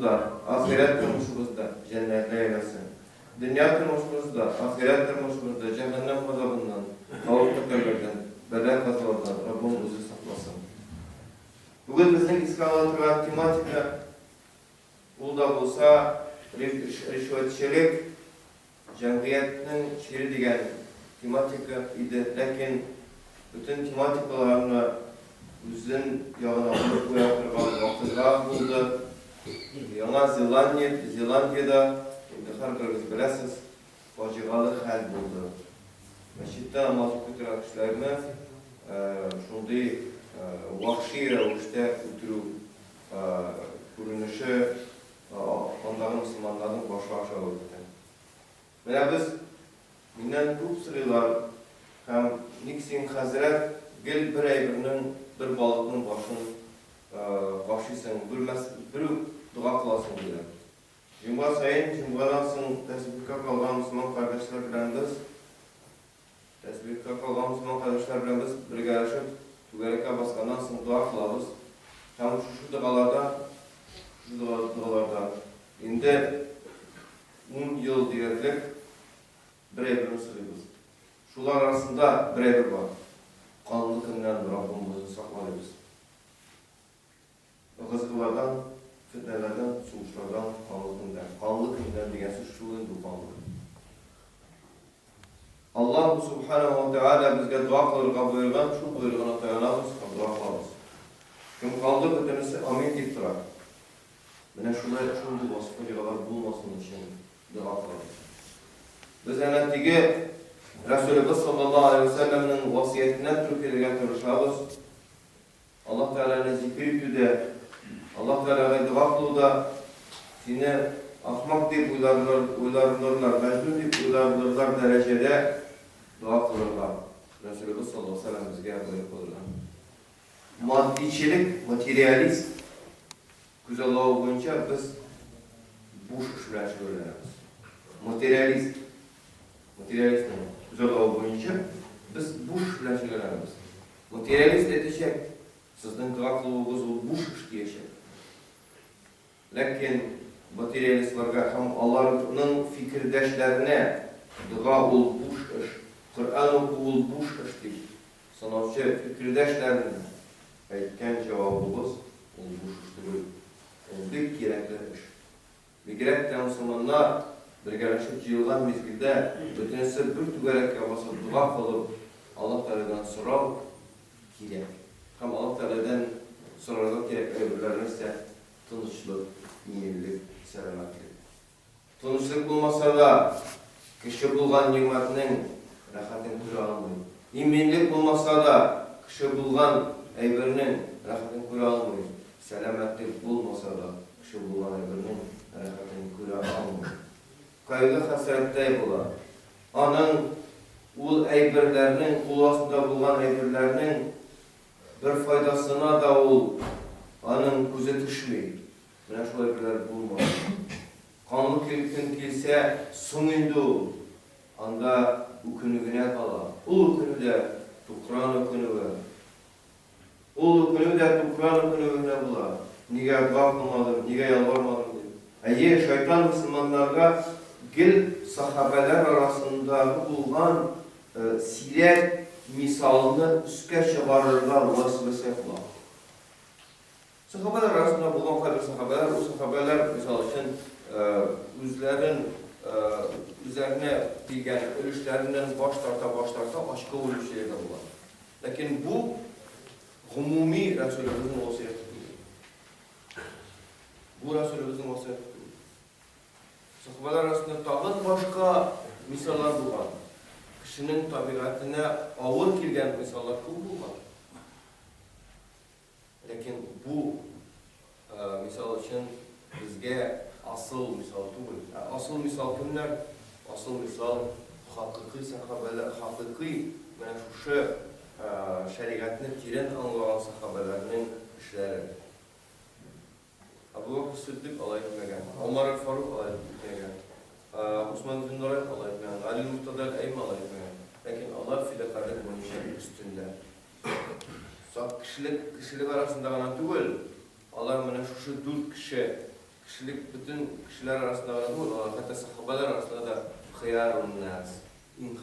turmuşumuzda, ahiret turmuşumuzda cennetle eylesin. Dünya turmuşumuzda, ahiret turmuşumuzda cehennem azabından, tavuk tutarlardan, bela kazalardan Rabbim bizi saklasın. Bugün bizim iskalatı tematika bu da olsa rüşvetçilik cemiyetinin şiiri diyen tematika idi. Lakin bütün tematikalarını bizim yağına koyarken vakıflar buldu. Yana Zelandiya'da harkarınız bilesiz facialı hal buldu. Meşitten namazı götüren kişilerini şunday vahşi ravuşta götürü görünüşü onların Müslümanların başbaşı oldu. Ve biz mindən көп sırılar hem Nixon Hazret gel bir ayırının bir balıkının başısın bir dua kılasın diye. Cuma sayın, Cuma'dan sonra tesbihka kalan Müslüman kardeşler bilen biz birge yaşıp Tügereke baskandan sonra dua kılavuz. Hem şu dualarda indi 10 yıl diyereklik bir ayırını sırıyız. Şular arasında bir ayır var. Kanlı kınlayan Rabbimizi saklarız. Kızıklardan, fitnelerden, soğuşlardan kanlı kınlayan diyen suçluğun bu kanlı. Allah Subhanahu ve Teala bizge dua kılırga buyurgan, şu buyurgana dayanamız, dua kılamız. Kim kaldı ötemesi amin deyip durar. Mene şunlu vasıfıcılar bulmasın için dua kılamız. Biz enettiği Resulullah sallallahu aleyhi ve sellem'in vasiyetinden Türkiye'de konuşabız. Allah Teala'nın zikri de, Allah Teala'ya dua kılıda seni ahmak deyip uylarırlar, mecnun deyip uylarırlar derecede dua kılırlar. Resulullah sallallahu aleyhi ve sellem bizge böyle kılırlar. Maddiçilik, materyalist güzelliği boyunca biz boş işler söyleriz. Materyalist güzelliği boyunca biz boş işler söyleriz. Materyalist edecek, sizden dua kılığınız o boş iş diyecek. Lakin materyalistlarga hem Allah'ın fikirdeşlerine dua ol boş iş, Kur'an okul boş iş deyip sanatçı fikirdeşlerine aytgan cevabımız ol boş iş değil. Bek gerekli iş. Gerekli Müslümanlar birleşip yıldan mezgilde bütünüzü bir tügerek yapması dua kılıp Allah Teala'dan sorar gerek. Hem Allah Teala'dan sorarlar gerek öbürlerine ise tanışlık, iyilik, selametlik. Tanışlık bulmasa da kişi bulgan nimetinin rahatını kure almayın. İminlik bulmasa da kişi bulgan eyberinin rahatını kure almayın. Selametlik bulmasa da kişi bulgan eyberinin rahatını kure almayın. Kaygı hasretde bulan. Anın ul eyberlerinin, kul aslında bulgan eyberlerinin bir faydasına da ol. Anın göze düşmeyi. Buna şu eyberler bulmaz. Kanlı kirkin kilse sunindu. Anda ukününe kala. Ul ukünü de Kur'an ukünü ve. Ul ukünü de Kur'an ukünü ve bula. Nige dua kılmadım, nige yalvarmadım diye. Eye şeytan Müslümanlarga gil sahabeler arasında bulunan siret misalını üstke çıkarırlar vasıfası yapılar. Sahabeler arasında bulunan kadar sahabeler, o sahabeler misal için üzerine bilgen ölüşlerinden baş tarta başka ölüşleri de bular. Lakin bu umumi Resulullah'ın vasiyeti değil. Bu Resulullah'ın vasiyeti değil. Sahabeler arasında tağın başka misallar bular. Kişinin tabiatına ağır kilgen misallar bular. Lakin bu misal için bizge asıl misal değil. Asıl misal kimler? Asıl misal hakiki sahabeler, hakiki şu şeriatını tiren anlayan sahabelerinin işleri. Abu Bakr Sıddık alay etmegen, Ömer Faruk alay etmegen, Osman bin Nuray alay etmegen, Ali Muhtadar Eym alay etmegen. Lakin Allah fidakarlık boyunca üstünde. Kişilik arasında gana değil. Allah şu 4 kişi kişilik bütün kişiler arasında var bu, hatta sahabeler arasında da hıyarun nas, en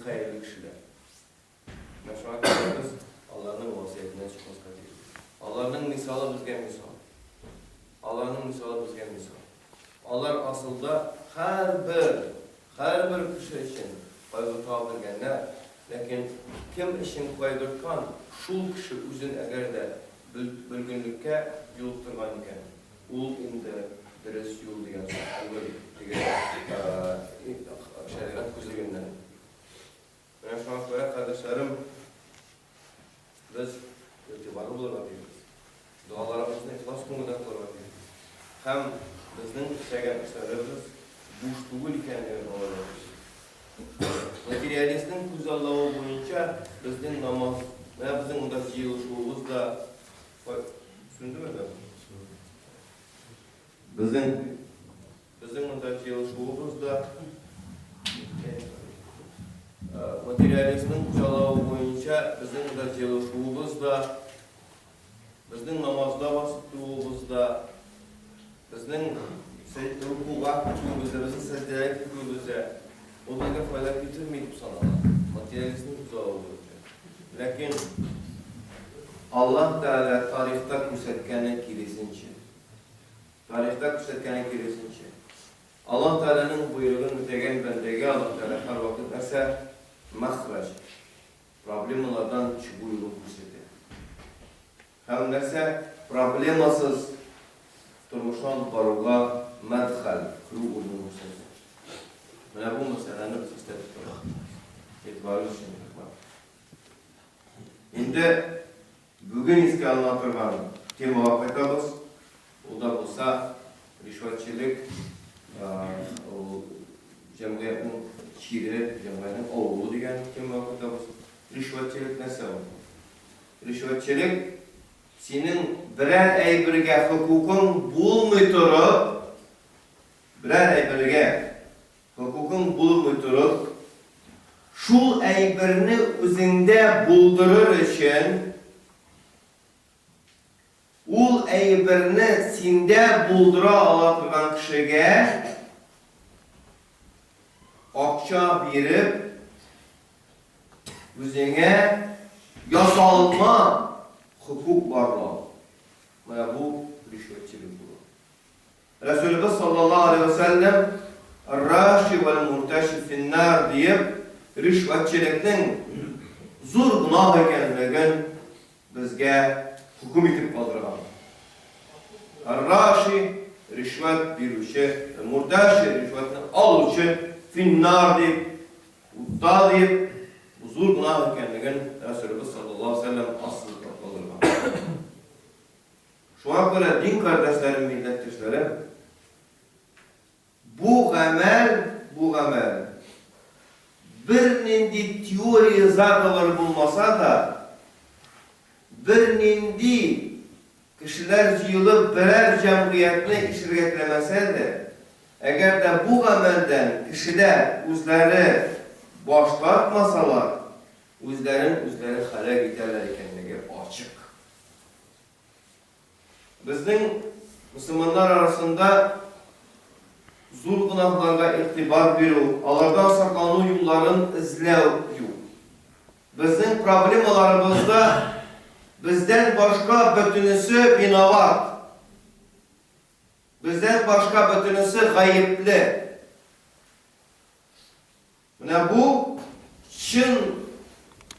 hayırlı kişiler. Şu an biz Allah'ın vasiyetinden çıkmaz kadar. Allah'ın misalı bizge misal. Allah'ın misalı bizge misal. Allah aslında her bir kişi için fayda tağırgenler. Lakin kim için faydırkan, şul kişi üzün eğer de bölgünlükке yolukturgan iken, ul indi ders yol diyen şeylerden kuzulgenden. Ben şu an böyle kardeşlerim, biz irtibarlı bulurlatıyoruz. Dualarımızın ihlas konuda bulurlatıyoruz. Hem bizden çeken işlerimiz boşluğu ikenlerini olabilir. Materialistin güzelliği boyunca bizden namaz veya bizim onda yığılışımız da sündü mü? Bizim onda yığılışımız da materialistin güzelliği boyunca bizim onda yığılışımız da bizden namazda vasıtlığımız da bizden rukuğa kütüğümüzde, bizim secdeye kütüğümüzde onlarga fayda getirmeyip sana materyalistin güzel olduğu. Lakin Allah Teala tarihte küsetkenin kirisince, Allah Teala'nın buyruğunu mütegen bendege Allah Teala her vakit ise mahraç, problemlerden buyruğu küseti. Hem ise problemasız durmuşan baruğa medhal, kuru uyumu küseti. Bana bu meselenin istedik olarak itibarlı şimdi. Şimdi bugün iski anlatırgan tema vakıtamız, o da olsa rüşvetçilik, cemiyetin şiiri, cemiyetin oğlu diyen tema vakıtamız. Rüşvetçilik nasıl olur? Rüşvetçilik senin birer aybirge hukukun bulmuyor durup, hukukun bulmuyor durup, şul aybirini özünde buldurur için, ul aybirini sinde buldura alatırgan kişiye akça verip, özüne yasalma hukuk varlığı. Bu rüşvetçilik bu. Resulullah sallallahu aleyhi ve sellem "Raşi vel murteşi finnar" deyip rüşvetçilikten zor günah ekenligini bizge hukum etip kaldırgan. Raşi rüşvet biruşi, murteşi rüşvetini aluşu finnar deyip udda deyip bu zor günah ekenligini Resulullah sallallahu aleyhi ve sellem asıl kaldırgan. Şu an böyle din kardeşlerim, milletçilerim, bu gamel bir nindi teori zakalar bulmasa da bir nindi kişiler yığılıp birer cemiyetine iştirak de eğer de bu gamelden kişiler özleri başlatmasalar özleri hale giderler kendine açık. Bizim Müslümanlar arasında zul günahlarga irtibar veriu, alardan saklanı yolların izlev yok. Bizim problemalarımızda bizden başka bütünüsü binavat. Bizden başka bütünüsü gayipli. Bu Çin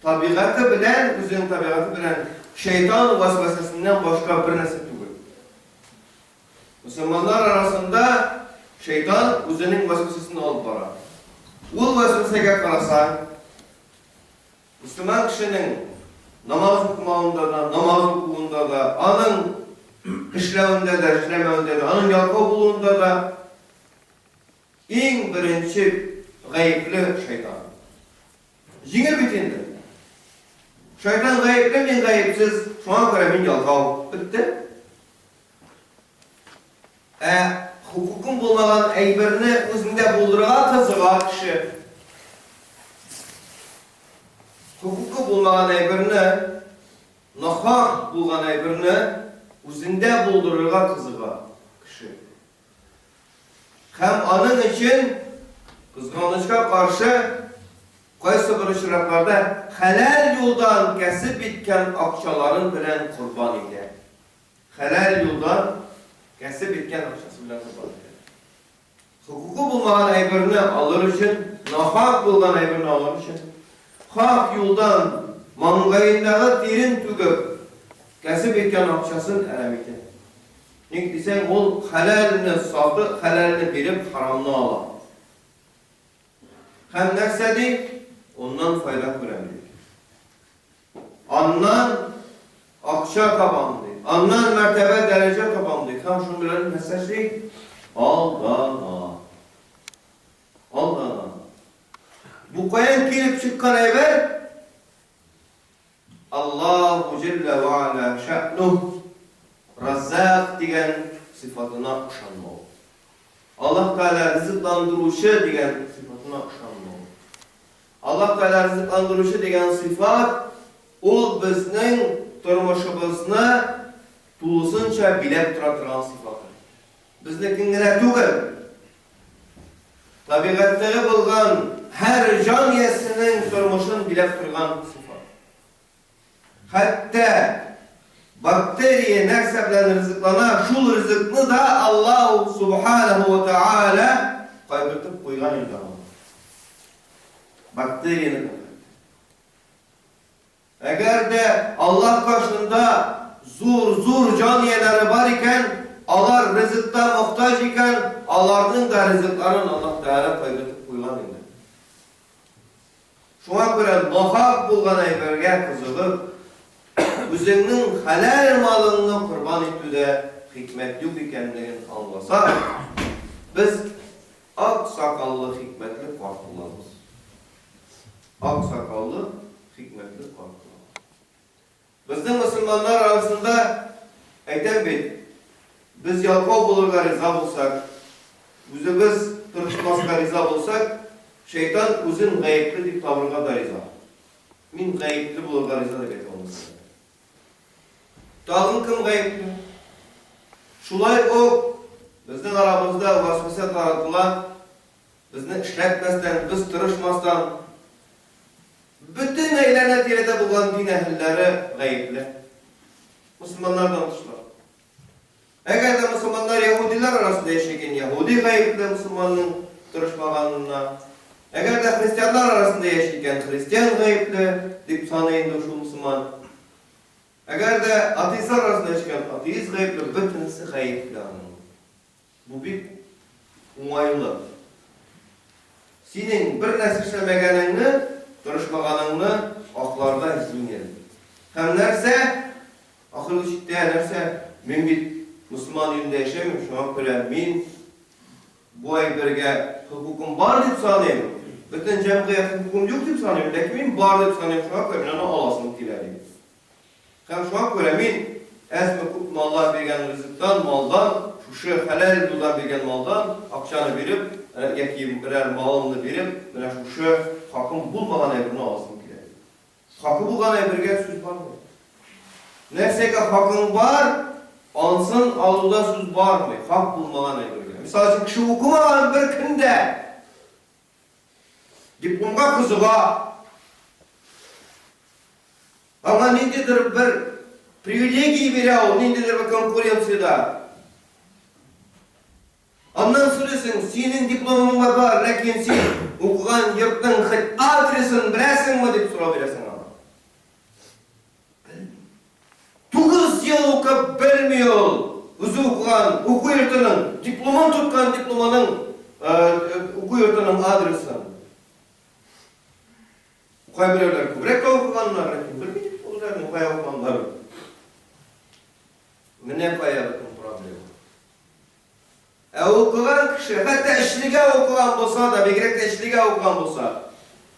tabiatı bilen, bizim tabiatı bilen şeytan vesvesesinden başka bir nesip. Müslümanlar arasında şeytan özünün vesvesesini alıp barar. O vesveseye karasan, Müslüman kişinin namaz hukukunda da, anın işlevinde de, işlemevinde de, anın yalkavuluğunda da en birinci gayipli şeytan. Jingir bitindir. Şeytan gayipli mi gayipsiz, şu an göre min yalkav bitti. Hukukun bulmadan aybirini özünde buldurgan kızıga kişi. Hukuku bulmadan aybirini, nahaq bulgan aybirini Üzünde buldururga kızıga kişi. Hem anın için kızganışka karşı kaysı bir şiraplarda helal yoldan kesip bitken akçaların bilen kurban ile. Helal yoldan kesip bitken akçası bilen kurban ile. Hukuku bulmayan aybirini alır için, nahak bulgan aybirini alır için, hak yoldan mangayındağı derin tügüp kesip bitken akçasını elemekte. Nik desen ol helalini satı, helalini verip haramını alar. Hem nefsedi ondan fayda görebilir. Andan akça kapandı. Andan mertebe derece kapandı. Hem şunların mesajı aldana. Aldana. Bu koyan gelip çıkan evvel Allahu Celle ve Ala şe'nuh Razzak diyen sıfatına uşanma. Allah Teala rızıklandırıcı diyen sıfatına uşanma. Allah Teala rızıklandırıcı diyen sıfat o bizning turmuşimizni tuzunca bilip turadigan sıfatı. Biznikingina tug'il. Tabiatdagi bo'lgan her can yesinin turmuşunu bilip turgan sıfat. Hatta bakteriye nerse bilen rızıklana şu rızıkını da Allah Subhanahu ve Teala kaybetip koygan imkanı. Bakteriyenin. Eğer de Allah karşısında zor can yeleri var iken, alar rızıkta muhtaç iken, alarının da rızıklarını Allah Teala kaybetip koygan imkanı. Şuna göre nahak bulgan ayberge kızılıp, özünün helal malını kurban etüde hikmet yok ikenliğini anlasak, biz ak sakallı hikmetli farklılarız. Ak sakallı hikmetli farklılarız. Bizden Müslümanlar arasında ayten biz yalqov bulurga riza bulsak, özümüz tırışmasına riza bulsak, şeytan özün gayipli deyip tavrıga da riza. Min gayipli bulurga riza deyip olmasın. Dağın kim gayipli? Şulay o bizden aramızda vasfısa taratılan, bizni işletmezden, biz tırışmazdan, bütün eylene tirede bulan din ehilleri gayipli. Müslümanlardan dışlar. Eğer de Müslümanlar Yahudiler arasında yaşayken Yahudi gayipli Müslümanın tırışmağanına, eğer de Hristiyanlar arasında yaşayken Hristiyan gayipli deyip sanayında şu Müslüman, eğer de ateistler arasında yaşayan ateist gayipli, bütünüzü gayipli. Bu bir umaylı. Senin bir nesişlemegenini, duruşmaganını aklarda izleyin. Hem nerse, akıl ışıkta nerse, men bir Müslüman yönünde yaşayayım, şuna göre men bu ayberge hukukum var deyip sanayım. Bütün cemiyet hukukum yok deyip sanayım. Lakin men var deyip sanayım, şuna göre men alasını dilerim. Hem şuna göre men ezme Allah bergen rızıktan, maldan, şu helal yoldan bergen maldan akçanı verip, yeki birer malını verip, şu hakkım bulmadan evrini alasını dilerim. Hakkı bulgan evrige söz var mı? Nefseke hakkın var, ansın alıda söz var mı? Hak bulmadan evrige. Misal için kişi okumadan bir günde diplomga kızıga ama nindedir bir privilegiyi veriyor, nindedir bir konkurensiyada. Ondan söylesin, senin diplomun var, lakin sen okugan yurttan adresin bilesin mi deyip soru veresin ona. 9 yıl okup bilmiyor, özü okugan, oku yurtının, diplomunu tutkan diplomanın, oku yurtının adresin. Okay bilirler, kübrek okuganlar, lakin bilmeyecek olurlar, okay okuganlar. Mene koyalım problemi. Okugan kişi, hatta işlige okugan bolsa da, begrek de işlige okugan bolsa,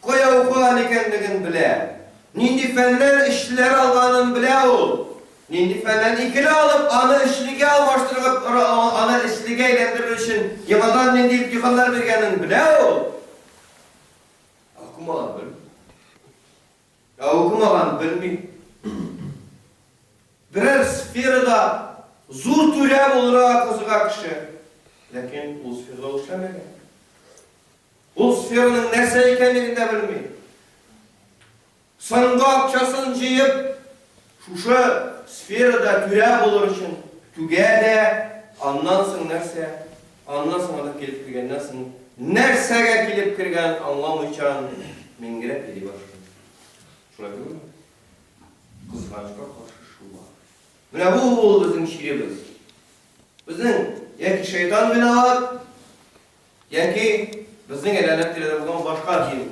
koya okugan ekenligin bile, nindi fenler işçileri alganın bile ol, nindi fenler ikili alıp, anı işlige almaştırıp, anı işlige eğlendirir için, yamadan nindi imtihanlar bergenin bile ol. Okumagan bil. Okumagan bilmeyin. Birer sferada kızığa kişi. Lakin o sferada işlemegen. O sferanın nerse ekenligini de bilmeyin. Sonunda akçasını jiyip, şuşa sferada türe bulur için tügede anlansın nerse, anlansın ada kelip kirgenden soň nersege kelip kirgen anlamayçan mengirep edi başladı. Şulay görürmü? Kızgaçka karşı şu var. Mine bu bizim şiirimiz. Bizning yaki şeytan binaat, yaki bizning edenet dilede bulan başka din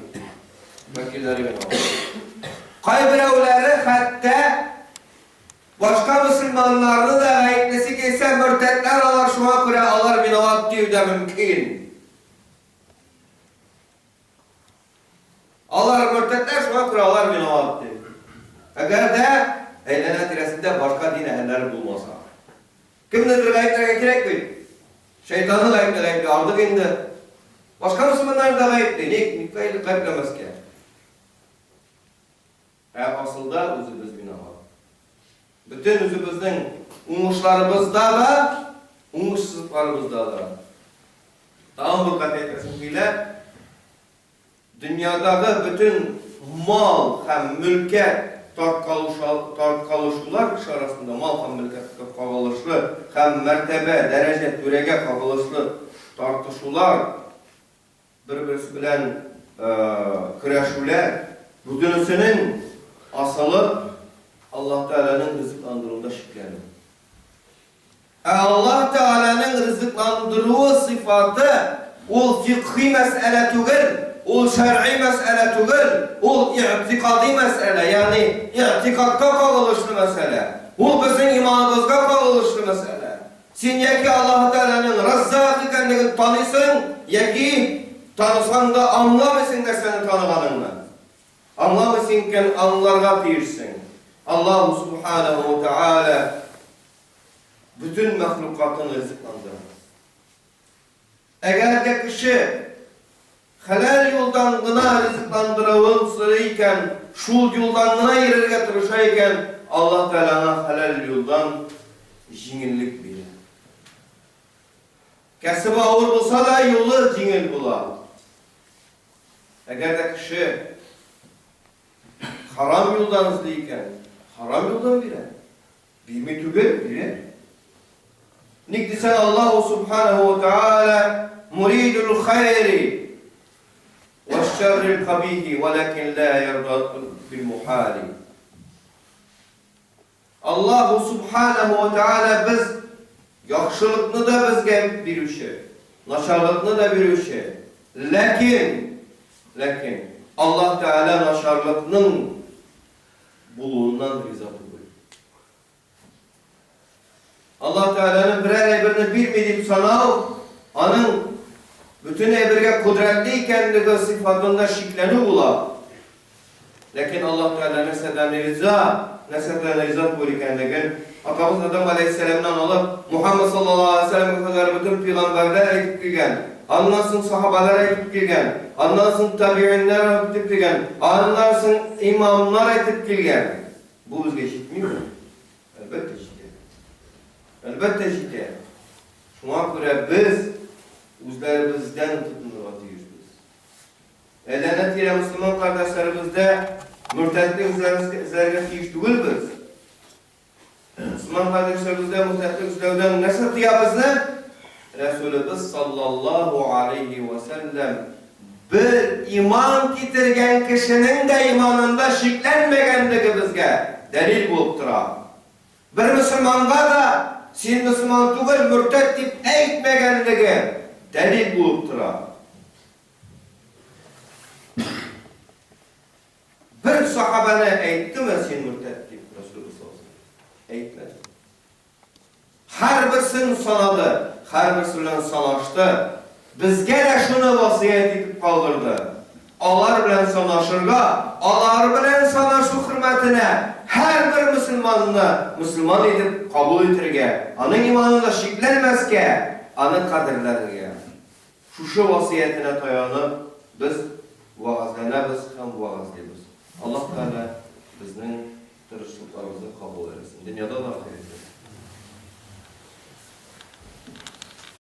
vakilleri binaat. Kaybirevleri hatta başka Müslümanlarını da ayıklısı kesse mürtetler alar şuna göre alar binaat diyor da mümkün. Alar mürtetler şuna göre alar binaat diyor. Eğer de eğlenen tiresinde başka din ehilleri bulmasa. Kim nedir gayiplerine gerek mi? Şeytanı gayiplerine aldık indi. Başka Müslümanlar da gayip değil. Nikaylı gayiplemez ki. Aslında özümüz binaat. Bütün özümüzün uğuşlarımızda da, uğuşsuzlarımızda da. Tamam bu kategorisiyle dünyadaki bütün mal hem mülket tartkalışlar arasında mal hem mülket tartkalışlı hem mertebe, derece, türege kalışlı tartışılar birbirisi bilen küreşüler bütünüsünün asılı Allah Teala'nın rızıklandırılığında şükredilir. Allah Teala'nın rızıklandırığı sıfatı ol fikhi mesele tügül, ol şer'i mesele tügül, ol i'tikadi mesele, yani i'tikadda kalılışlı mesele. Bu bizim imanımızda kalılışlı mesele. Sen yeki Allah Teala'nın Razzak ikenliğini tanısın, yeki tanısan da anlamasın da seni tanıganınla. Anlamasınken anlarga deyirsin. Allah Subhanahu ve Teala bütün mahlukatını rızıklandırır. Eğer de kişi helal yoldan gına rızıklandırılsırıyken, şul yoldan gına yerine tırışayken Allah Teala'na helal yoldan jingillik bilir. Kesib ağır olsa da yolu jingil bular. Eğer de kişi haram yoldan izleyken, haram yoldan bilir. Bilmi tügel bilir. Nikdisen Allah Subhanahu ve Teala muridul hayri ve şerril kabihi velakin la yerda bil muhali. Allah Subhanahu ve Teala biz yaxşılıkны da bizge birüşe, naşarlıkны da birüşe. Lakin Allah Teala naşarlıkның buluğundan rıza buluyor. Allah Teala'nın birini bilmediğim sanav, onun bütün ebirge kudretli kendine sıfatında şikleni ula. Lakin Allah Teala neseden rıza buluyor kendine. Atamız Adam Aleyhisselam'dan alıp Muhammed sallallahu aleyhi ve sellem'e kadar bütün peygamberler ekip gelgen, anlarsın sahabeler ekip gelgen, anlarsın tabi'inler ekip gelgen, anlarsın imamlar ekip gelgen. Bu bizge işitmiyor mu? Elbette işitiyor. Elbette işitiyor. Şuna göre biz üzlerimizden tutunur atıyoruz biz. Elanet ile Müslüman kardeşlerimizde mürtetlik üzerine tiyiştüğül biz. Müslüman kardeşlerimizde mürtetlik üzerinden ne satıyor bizde? Resulümüz sallallahu aleyhi ve sellem bir iman getirgen kişinin de imanında şiklenmegenligi bizge delil bulup durar. Bir Müslümanga da sen Müslüman tügül mürtet deyip eğitmegenligi delil bulup durar. Bir sahabene eğitti mi sen mürtet deyip Resulü sallallahu eğitmedi. Her birisini sanadı, her birisini sanaştı. Bizge de şunu vasiyet edip kaldırdı. Alar bilen sanaşırga, alar bilen sanaşı hürmetine her bir Müslümanını Müslüman edip kabul etirge, anın imanında şiklenmezke, anın kadirlerge. Şu vasiyetine dayanıp biz vaazlanırız, hem vaazlıyız. Allah Teala bizning tırışlıklarımızı kabul etsin. Dünyada da ahirette.